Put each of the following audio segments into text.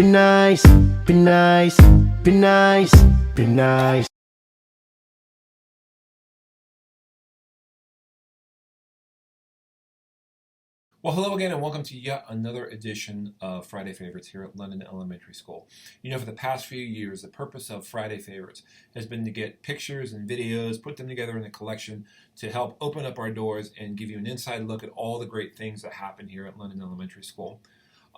be nice, be nice, be nice, be nice. Well, hello again, and welcome to yet another edition of Friday Favorites here at London Elementary School. You know, for the past few years, the purpose of Friday Favorites has been to get pictures and videos, put them together in a collection to help open up our doors and give you an inside look at all the great things that happen here at London Elementary School.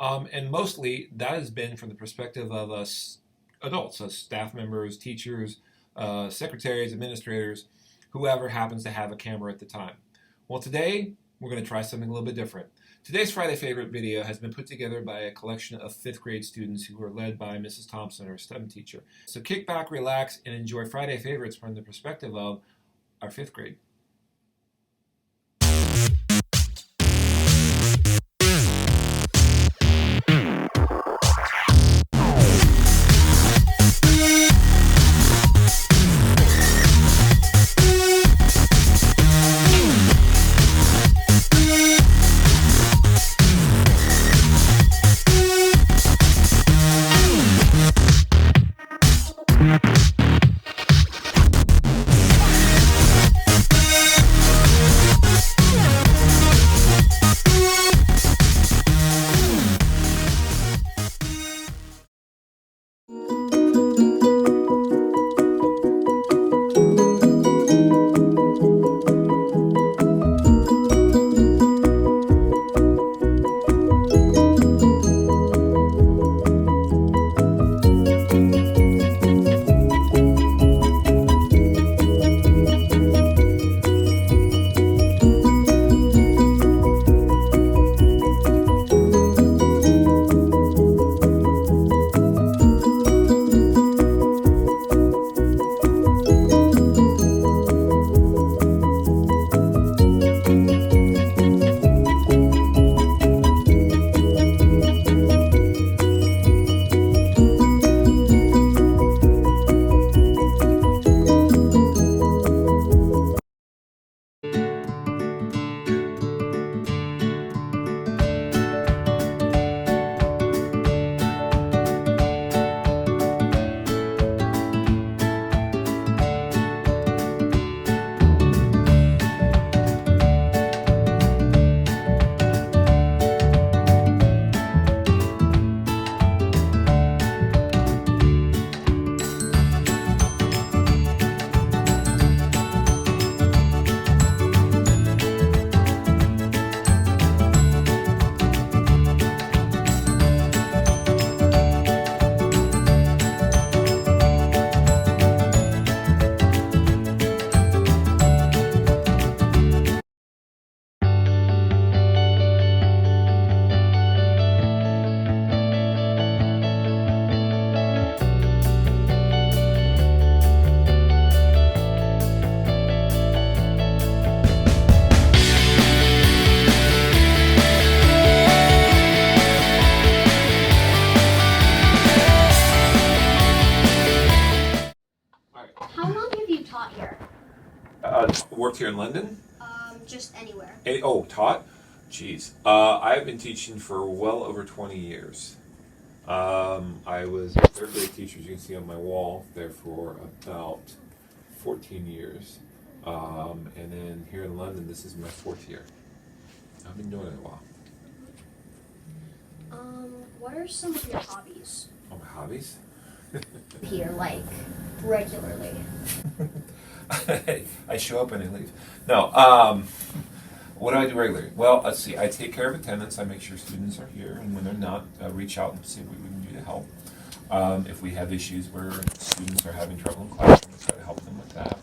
And mostly, that has been from the perspective of us adults, us staff members, teachers, secretaries, administrators, whoever happens to have a camera at the time. Well, today, we're going to try something a little bit different. Today's Friday Favorite video has been put together by a collection of 5th grade students who are led by Mrs. Thompson, our STEM teacher. So kick back, relax, and enjoy Friday Favorites from the perspective of our 5th grade. How long have you taught here? Worked here in London? Just anywhere. Taught? Jeez. I've been teaching for well over 20 years. I was a 3rd grade teacher, as you can see on my wall, there for about 14 years. And then here in London, this is my 4th year. I've been doing it a while. What are some of your hobbies? Oh, my hobbies? Here, like, regularly. I show up and I leave. No, what do I do regularly? Well, let's see. I take care of attendance. I make sure students are here, and when they're not, reach out and see what we can do to help. If we have issues where students are having trouble in classroom, we try to help them with that.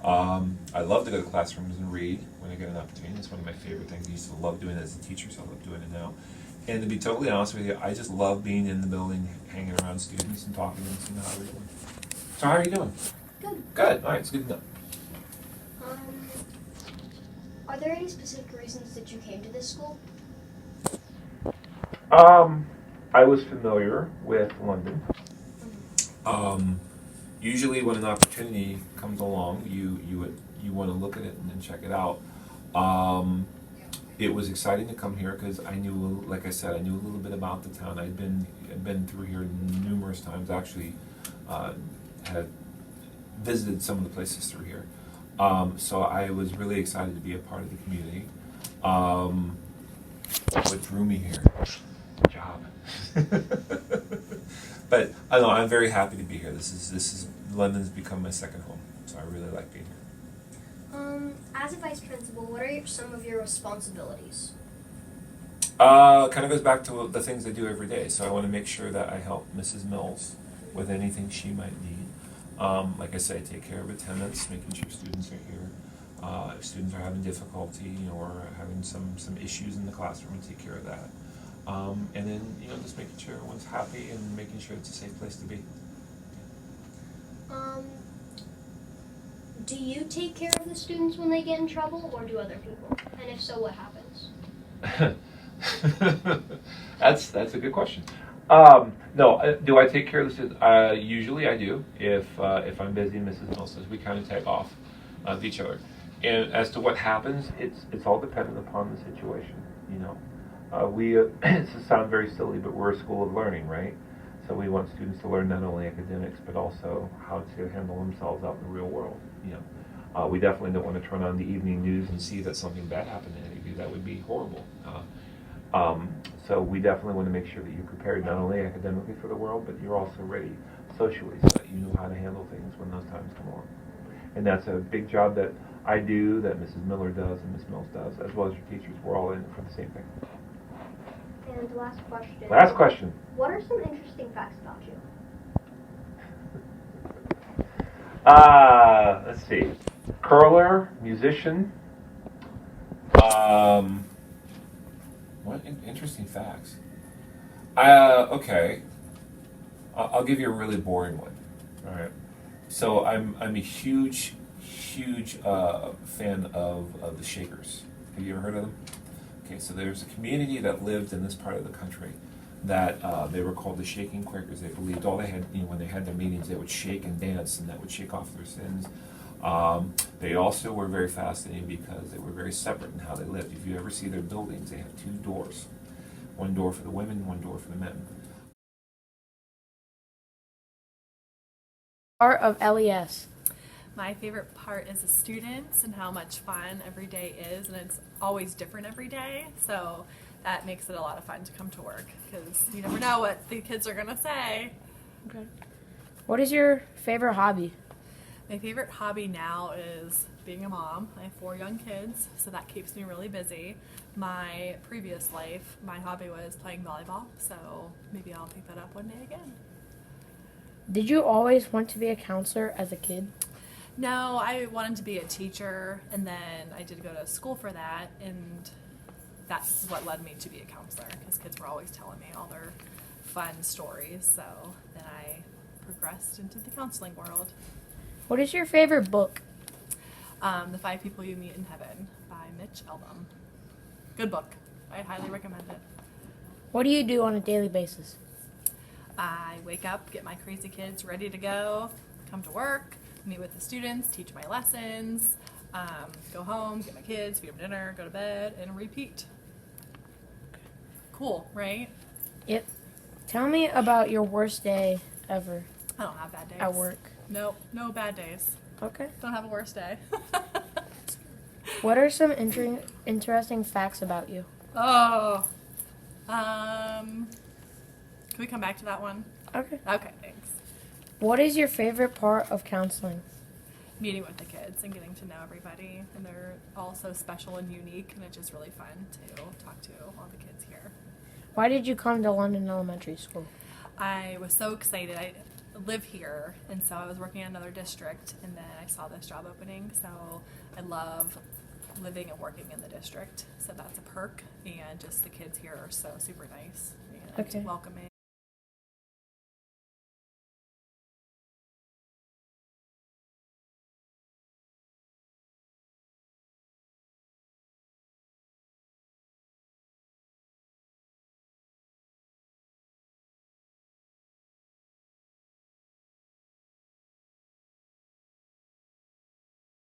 I love to go to classrooms and read when I get an opportunity. It's one of my favorite things. I used to love doing it as a teacher, so I love doing it now. And to be totally honest with you, I just love being in the building, hanging around students and talking to them, seeing how they're doing. So how are you doing? Good. Good. All right, it's good to know. Are there any specific reasons that you came to this school? I was familiar with London. Usually when an opportunity comes along, you want to look at it and then check it out. it was exciting to come here because I knew, like I said, I knew a little bit about the town. I'd been through here numerous times. Actually, had visited some of the places through here. So I was really excited to be a part of the community. What drew me here? Job. But I know I'm very happy to be here. This is London's become my second home, so I really like being here. As a vice principal, what are some of your responsibilities? Kind of goes back to the things I do every day. So I want to make sure that I help Mrs. Mills with anything she might need. Like I say, take care of attendance, making sure students are here. If students are having difficulty or having some issues in the classroom, we take care of that. And then just making sure everyone's happy and making sure it's a safe place to be. Do you take care of the students when they get in trouble, or do other people? And if so, what happens? That's a good question. No, do I take care of the students? Usually I do. If I'm busy, Mrs. Mills says we kind of tag off of each other. And as to what happens, it's all dependent upon the situation. It sounds very silly, but we're a school of learning, right? So we want students to learn not only academics, but also how to handle themselves out in the real world. We definitely don't want to turn on the evening news and see that something bad happened to any of you. That would be horrible. So we definitely want to make sure that you're prepared not only academically for the world, but you're also ready socially so that you know how to handle things when those times come along. And that's a big job that I do, that Mrs. Miller does, and Ms. Mills does, as well as your teachers. We're all in it for the same thing. And the last question. Last question. What are some interesting facts about you? Let's see. Curler, musician. What interesting facts? Okay. I'll give you a really boring one. All right. So I'm a huge fan of the Shakers. Have you ever heard of them? Okay, so there's a community that lived in this part of the country that they were called the Shaking Quakers. They believed all they had, when they had their meetings, they would shake and dance, and that would shake off their sins. They also were very fascinating because they were very separate in how they lived. If you ever see their buildings, they have two doors. One door for the women, one door for the men. Part of LES. My favorite part is the students and how much fun every day is, and it's always different every day, so that makes it a lot of fun to come to work because you never know what the kids are going to say. Okay. What is your favorite hobby? My favorite hobby now is being a mom. I have 4 young kids, so that keeps me really busy. My previous life, my hobby was playing volleyball, so maybe I'll pick that up one day again. Did you always want to be a counselor as a kid? No, I wanted to be a teacher, and then I did go to school for that, and that's what led me to be a counselor, because kids were always telling me all their fun stories, so then I progressed into the counseling world. What is your favorite book? The 5 People You Meet in Heaven by Mitch Albom. Good book. I highly recommend it. What do you do on a daily basis? I wake up, get my crazy kids ready to go, come to work, meet with the students, teach my lessons, go home, get my kids, feed them dinner, go to bed, and repeat. Cool, right? Yep. Tell me about your worst day ever I don't have bad days. at work. Nope, no bad days. Okay. Don't have a worse day. What are some interesting facts about you? Oh. Can we come back to that one? Okay. Okay, thanks. What is your favorite part of counseling? Meeting with the kids and getting to know everybody, and they're all so special and unique, and it's just really fun to talk to all the kids here. Why did you come to London Elementary School? I was so excited. I live here, and so I was working in another district, and then I saw this job opening, so I love living and working in the district, so that's a perk, and just the kids here are so super nice and Okay. welcoming.